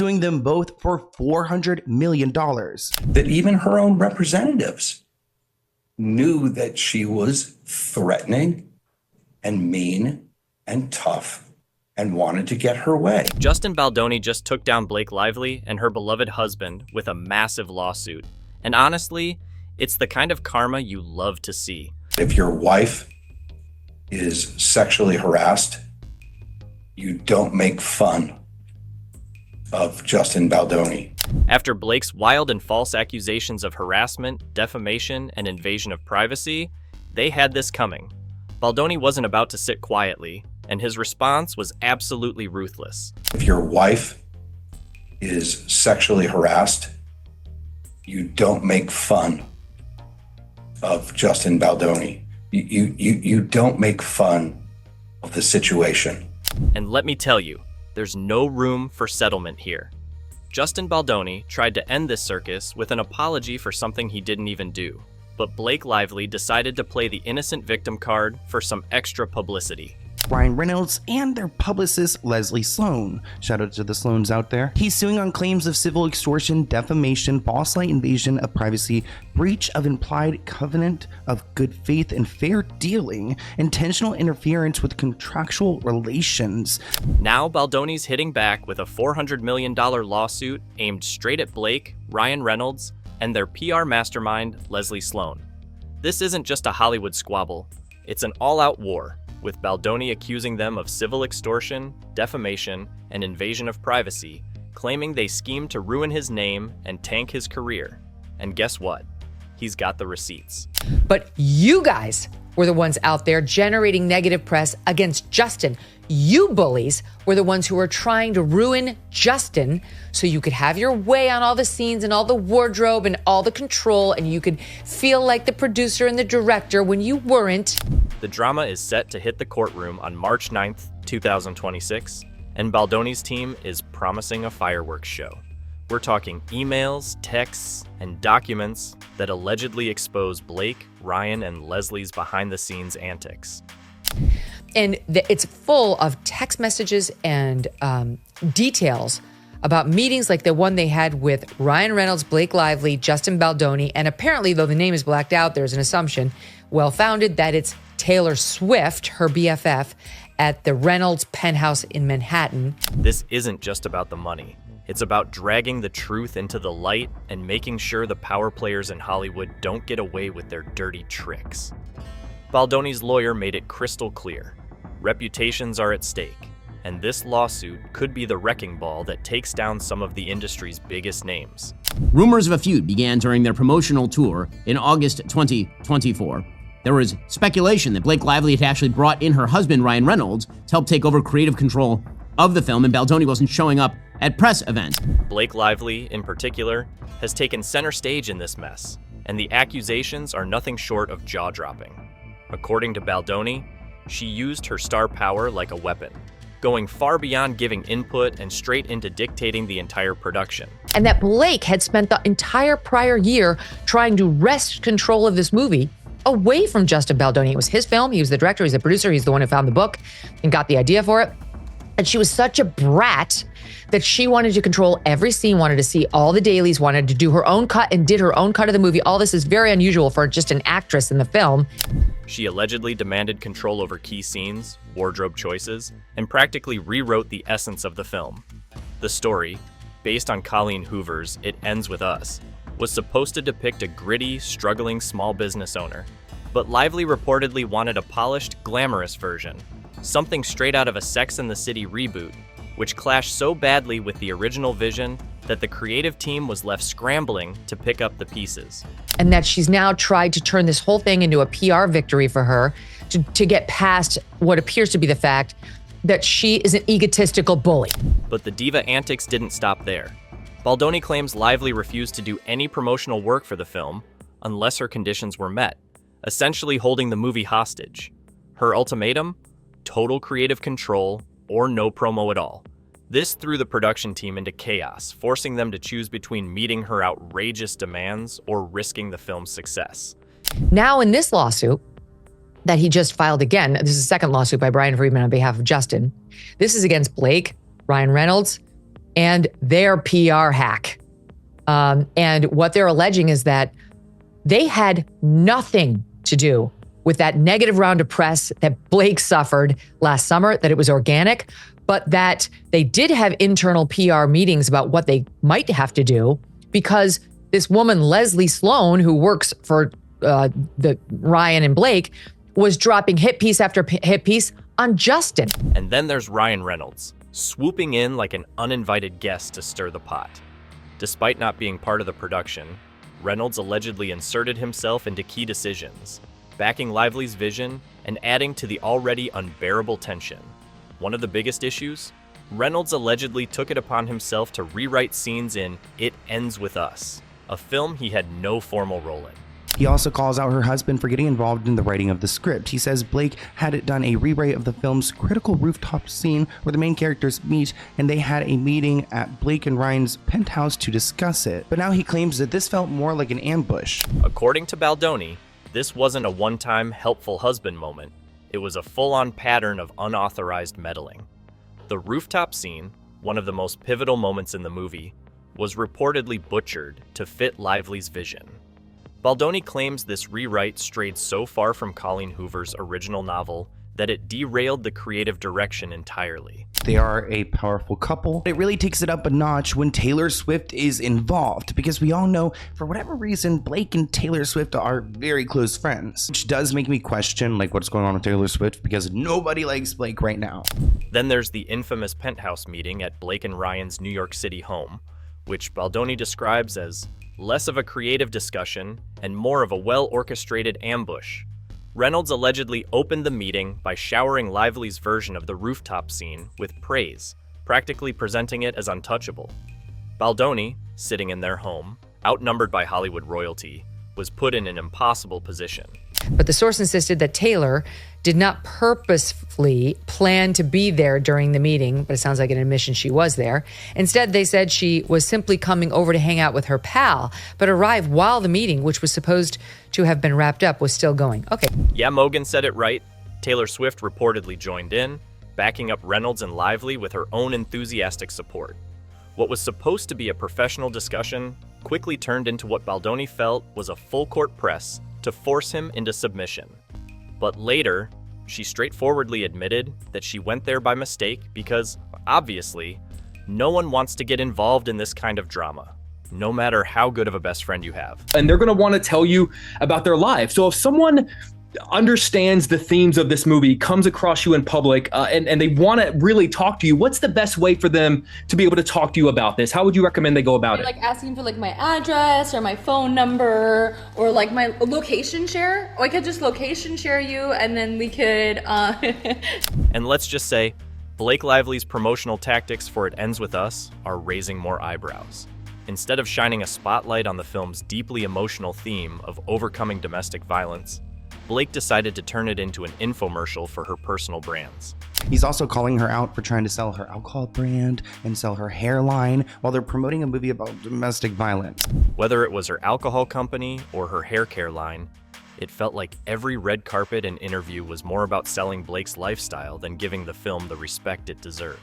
suing them both for $400 million. That even her own representatives knew that she was threatening and mean and tough and wanted to get her way. Justin Baldoni just took down Blake Lively and her beloved husband with a massive lawsuit. And honestly, it's the kind of karma you love to see. If your wife is sexually harassed, you don't make fun of Justin Baldoni. After Blake's wild and false accusations of harassment, defamation, and invasion of privacy, they had this coming. Baldoni wasn't about to sit quietly, and his response was absolutely ruthless. If your wife is sexually harassed, you don't make fun of Justin Baldoni. You don't make fun of the situation. And let me tell you, there's no room for settlement here. Justin Baldoni tried to end this circus with an apology for something he didn't even do. But Blake Lively decided to play the innocent victim card for some extra publicity. Ryan Reynolds and their publicist Leslie Sloan. Shout out to the Sloans out there. He's suing on claims of civil extortion, defamation, false light invasion of privacy, breach of implied covenant of good faith and fair dealing, intentional interference with contractual relations. Now Baldoni's hitting back with a $400 million lawsuit aimed straight at Blake, Ryan Reynolds, and their PR mastermind, Leslie Sloan. This isn't just a Hollywood squabble, it's an all-out war, with Baldoni accusing them of civil extortion, defamation, and invasion of privacy, claiming they schemed to ruin his name and tank his career. And guess what? He's got the receipts. But you guys were the ones out there generating negative press against Justin. You bullies were the ones who were trying to ruin Justin so you could have your way on all the scenes and all the wardrobe and all the control, and you could feel like the producer and the director when you weren't. The drama is set to hit the courtroom on March 9th, 2026, and Baldoni's team is promising a fireworks show. We're talking emails, texts, and documents that allegedly expose Blake, Ryan, and Leslie's behind-the-scenes antics. And it's full of text messages and details about meetings like the one they had with Ryan Reynolds, Blake Lively, Justin Baldoni, and apparently, though the name is blacked out, there's an assumption, well-founded, that it's Taylor Swift, her BFF, at the Reynolds penthouse in Manhattan. This isn't just about the money. It's about dragging the truth into the light and making sure the power players in Hollywood don't get away with their dirty tricks. Baldoni's lawyer made it crystal clear. Reputations are at stake, and this lawsuit could be the wrecking ball that takes down some of the industry's biggest names. Rumors of a feud began during their promotional tour in August 2024. There was speculation that Blake Lively had actually brought in her husband, Ryan Reynolds, to help take over creative control of the film, and Baldoni wasn't showing up at press events. Blake Lively, in particular, has taken center stage in this mess, and the accusations are nothing short of jaw-dropping. According to Baldoni, she used her star power like a weapon, going far beyond giving input and straight into dictating the entire production. And that Blake had spent the entire prior year trying to wrest control of this movie away from Justin Baldoni. It was his film. He was the director. He's the producer. He's the one who found the book and got the idea for it. And she was such a brat that she wanted to control every scene, wanted to see all the dailies, wanted to do her own cut, and did her own cut of the movie. All this is very unusual for just an actress in the film. She allegedly demanded control over key scenes, wardrobe choices, and practically rewrote the essence of the film. The story, based on Colleen Hoover's It Ends With Us, was supposed to depict a gritty, struggling small business owner. But Lively reportedly wanted a polished, glamorous version, something straight out of a Sex and the City reboot, which clashed so badly with the original vision that the creative team was left scrambling to pick up the pieces. And that she's now tried to turn this whole thing into a PR victory for her to get past what appears to be the fact that she is an egotistical bully. But the diva antics didn't stop there. Baldoni claims Lively refused to do any promotional work for the film unless her conditions were met, essentially holding the movie hostage. Her ultimatum? Total creative control or no promo at all. This threw the production team into chaos, forcing them to choose between meeting her outrageous demands or risking the film's success. Now in this lawsuit that he just filed again, this is a second lawsuit by Brian Friedman on behalf of Justin. This is against Blake, Ryan Reynolds, and their PR hack. And what they're alleging is that they had nothing to do with that negative round of press that Blake suffered last summer, that it was organic, but that they did have internal PR meetings about what they might have to do because this woman, Leslie Sloan, who works for the Ryan and Blake, was dropping hit piece after hit piece on Justin. And then there's Ryan Reynolds, swooping in like an uninvited guest to stir the pot. Despite not being part of the production, Reynolds allegedly inserted himself into key decisions, backing Lively's vision and adding to the already unbearable tension. One of the biggest issues? Reynolds allegedly took it upon himself to rewrite scenes in It Ends With Us, a film he had no formal role in. He also calls out her husband for getting involved in the writing of the script. He says Blake had done a rewrite of the film's critical rooftop scene where the main characters meet, and they had a meeting at Blake and Ryan's penthouse to discuss it. But now he claims that this felt more like an ambush. According to Baldoni, this wasn't a one-time helpful husband moment. It was a full-on pattern of unauthorized meddling. The rooftop scene, one of the most pivotal moments in the movie, was reportedly butchered to fit Lively's vision. Baldoni claims this rewrite strayed so far from Colleen Hoover's original novel that it derailed the creative direction entirely. They are a powerful couple. It really takes it up a notch when Taylor Swift is involved, because we all know, for whatever reason, Blake and Taylor Swift are very close friends, which does make me question what's going on with Taylor Swift, because nobody likes Blake right now. Then there's the infamous penthouse meeting at Blake and Ryan's New York City home, which Baldoni describes as less of a creative discussion and more of a well-orchestrated ambush. Reynolds allegedly opened the meeting by showering Lively's version of the rooftop scene with praise, practically presenting it as untouchable. Baldoni, sitting in their home, outnumbered by Hollywood royalty, was put in an impossible position. But the source insisted that Taylor did not purposefully plan to be there during the meeting, but it sounds like an admission she was there. Instead, they said she was simply coming over to hang out with her pal, but arrived while the meeting, which was supposed to have been wrapped up, was still going. Okay. Yeah, Mogan said it right. Taylor Swift reportedly joined in, backing up Reynolds and Lively with her own enthusiastic support. What was supposed to be a professional discussion quickly turned into what Baldoni felt was a full-court press to force him into submission. But later, she straightforwardly admitted that she went there by mistake because, obviously, no one wants to get involved in this kind of drama, no matter how good of a best friend you have. And they're going to want to tell you about their life. So if someone understands the themes of this movie, comes across you in public, and they want to really talk to you, what's the best way for them to be able to talk to you about this? How would you recommend they go about it? Like asking for my address or my phone number or my location share. Or I could just location share you and then we could... And let's just say, Blake Lively's promotional tactics for It Ends With Us are raising more eyebrows. Instead of shining a spotlight on the film's deeply emotional theme of overcoming domestic violence, Blake decided to turn it into an infomercial for her personal brands. He's also calling her out for trying to sell her alcohol brand and sell her hairline while they're promoting a movie about domestic violence. Whether it was her alcohol company or her hair care line, it felt like every red carpet and interview was more about selling Blake's lifestyle than giving the film the respect it deserved.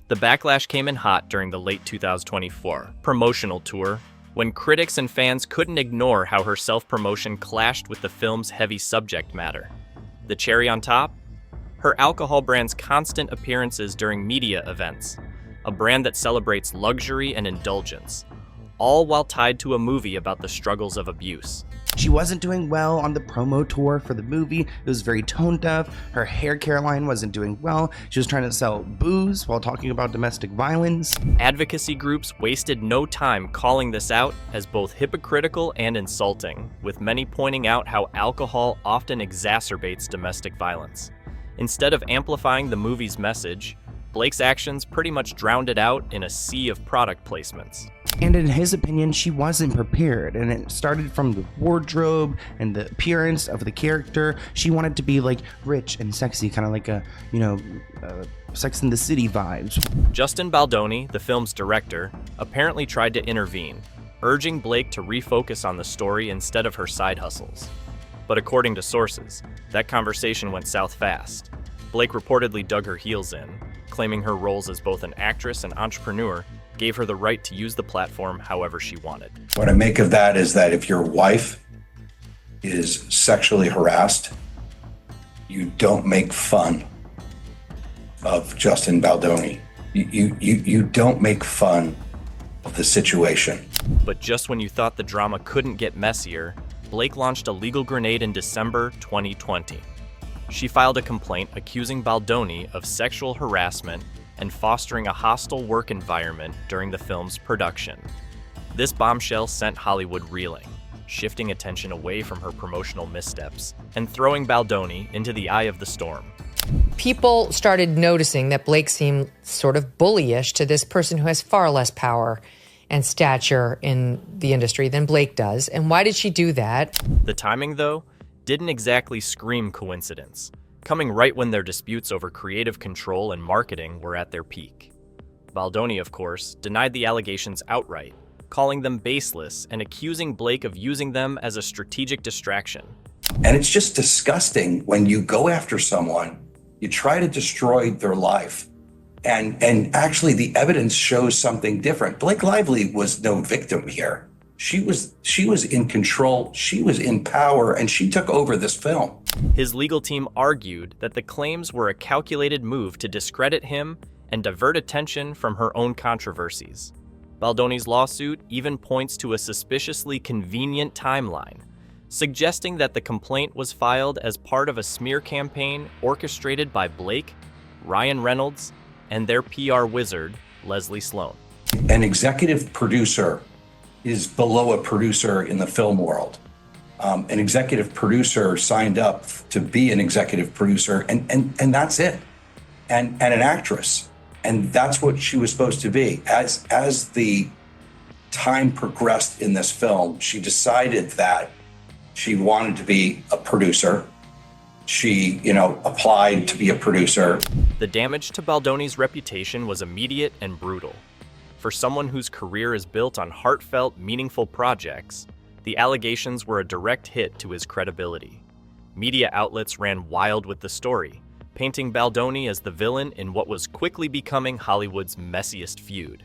The backlash came in hot during the late 2024 promotional tour, when critics and fans couldn't ignore how her self-promotion clashed with the film's heavy subject matter. The cherry on top? Her alcohol brand's constant appearances during media events, a brand that celebrates luxury and indulgence, all while tied to a movie about the struggles of abuse. She wasn't doing well on the promo tour for the movie. It was very tone deaf. Her hair care line wasn't doing well. She was trying to sell booze while talking about domestic violence. Advocacy groups wasted no time calling this out as both hypocritical and insulting, with many pointing out how alcohol often exacerbates domestic violence. Instead of amplifying the movie's message, Blake's actions pretty much drowned it out in a sea of product placements. And in his opinion, she wasn't prepared, and it started from the wardrobe and the appearance of the character. She wanted to be rich and sexy, kind of like a, Sex and the City vibes. Justin Baldoni, the film's director, apparently tried to intervene, urging Blake to refocus on the story instead of her side hustles. But according to sources, that conversation went south fast. Blake reportedly dug her heels in, claiming her roles as both an actress and entrepreneur gave her the right to use the platform however she wanted. What I make of that is that if your wife is sexually harassed, you don't make fun of Justin Baldoni. You don't make fun of the situation. But just when you thought the drama couldn't get messier, Blake launched a legal grenade in December 2020. She filed a complaint accusing Baldoni of sexual harassment and fostering a hostile work environment during the film's production. This bombshell sent Hollywood reeling, shifting attention away from her promotional missteps and throwing Baldoni into the eye of the storm. People started noticing that Blake seemed sort of bullyish to this person who has far less power and stature in the industry than Blake does. And why did she do that? The timing, though, didn't exactly scream coincidence, coming right when their disputes over creative control and marketing were at their peak. Baldoni, of course, denied the allegations outright, calling them baseless and accusing Blake of using them as a strategic distraction. And it's just disgusting when you go after someone, you try to destroy their life, and actually the evidence shows something different. Blake Lively was no victim here. She was in control, she was in power, and she took over this film. His legal team argued that the claims were a calculated move to discredit him and divert attention from her own controversies. Baldoni's lawsuit even points to a suspiciously convenient timeline, suggesting that the complaint was filed as part of a smear campaign orchestrated by Blake, Ryan Reynolds, and their PR wizard, Leslie Sloan. An executive producer is below a producer in the film world. An executive producer signed up to be an executive producer, and that's it. And an actress. And that's what she was supposed to be. As the time progressed in this film, she decided that she wanted to be a producer. She, applied to be a producer. The damage to Baldoni's reputation was immediate and brutal. For someone whose career is built on heartfelt, meaningful projects, the allegations were a direct hit to his credibility. Media outlets ran wild with the story, painting Baldoni as the villain in what was quickly becoming Hollywood's messiest feud.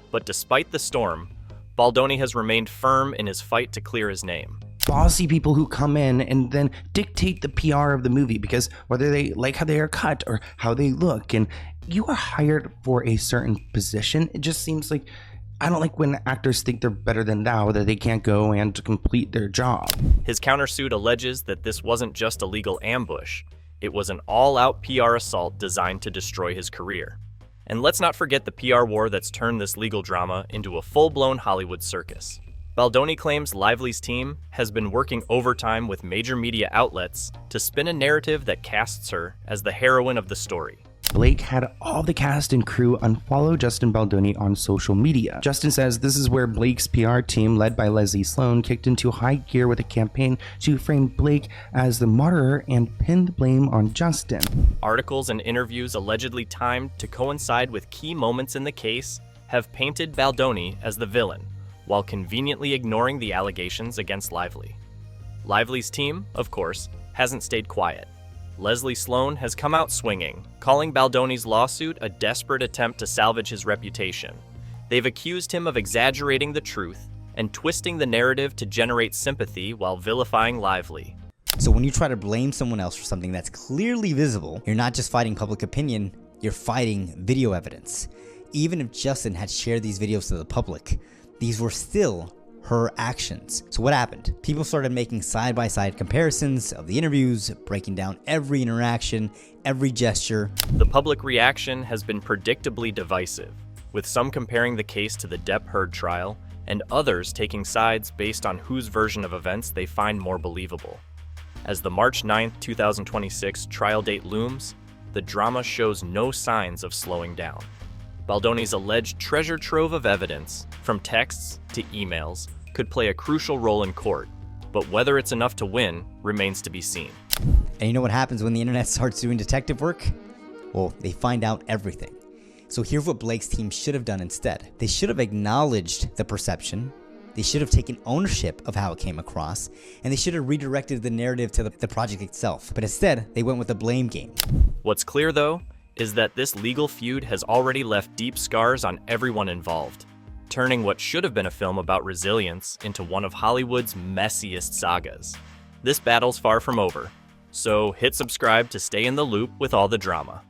But despite the storm, Baldoni has remained firm in his fight to clear his name. Bossy people who come in and then dictate the PR of the movie because whether they like how they are cut or how they look, and you are hired for a certain position. It just seems like I don't like when actors think they're better than thou, that they can't go and complete their job. His countersuit alleges that this wasn't just a legal ambush. It was an all-out PR assault designed to destroy his career. And let's not forget the PR war that's turned this legal drama into a full-blown Hollywood circus. Baldoni claims Lively's team has been working overtime with major media outlets to spin a narrative that casts her as the heroine of the story. Blake had all the cast and crew unfollow Justin Baldoni on social media. Justin says this is where Blake's PR team, led by Leslie Sloan, kicked into high gear with a campaign to frame Blake as the martyr and pin the blame on Justin. Articles and interviews allegedly timed to coincide with key moments in the case have painted Baldoni as the villain, while conveniently ignoring the allegations against Lively. Lively's team, of course, hasn't stayed quiet. Leslie Sloan has come out swinging, calling Baldoni's lawsuit a desperate attempt to salvage his reputation. They've accused him of exaggerating the truth and twisting the narrative to generate sympathy while vilifying Lively. So when you try to blame someone else for something that's clearly visible, you're not just fighting public opinion, you're fighting video evidence. Even if Justin had shared these videos to the public, these were still her actions. So what happened? People started making side-by-side comparisons of the interviews, breaking down every interaction, every gesture. The public reaction has been predictably divisive, with some comparing the case to the Depp Heard trial and others taking sides based on whose version of events they find more believable. As the March 9, 2026 trial date looms, the drama shows no signs of slowing down. Baldoni's alleged treasure trove of evidence, from texts to emails, could play a crucial role in court, but whether it's enough to win remains to be seen. And you know what happens when the internet starts doing detective work? Well, they find out everything. So here's what Blake's team should have done instead. They should have acknowledged the perception, they should have taken ownership of how it came across, and they should have redirected the narrative to the project itself. But instead, they went with a blame game. What's clear, though, is that this legal feud has already left deep scars on everyone involved, turning what should have been a film about resilience into one of Hollywood's messiest sagas. This battle's far from over, so hit subscribe to stay in the loop with all the drama.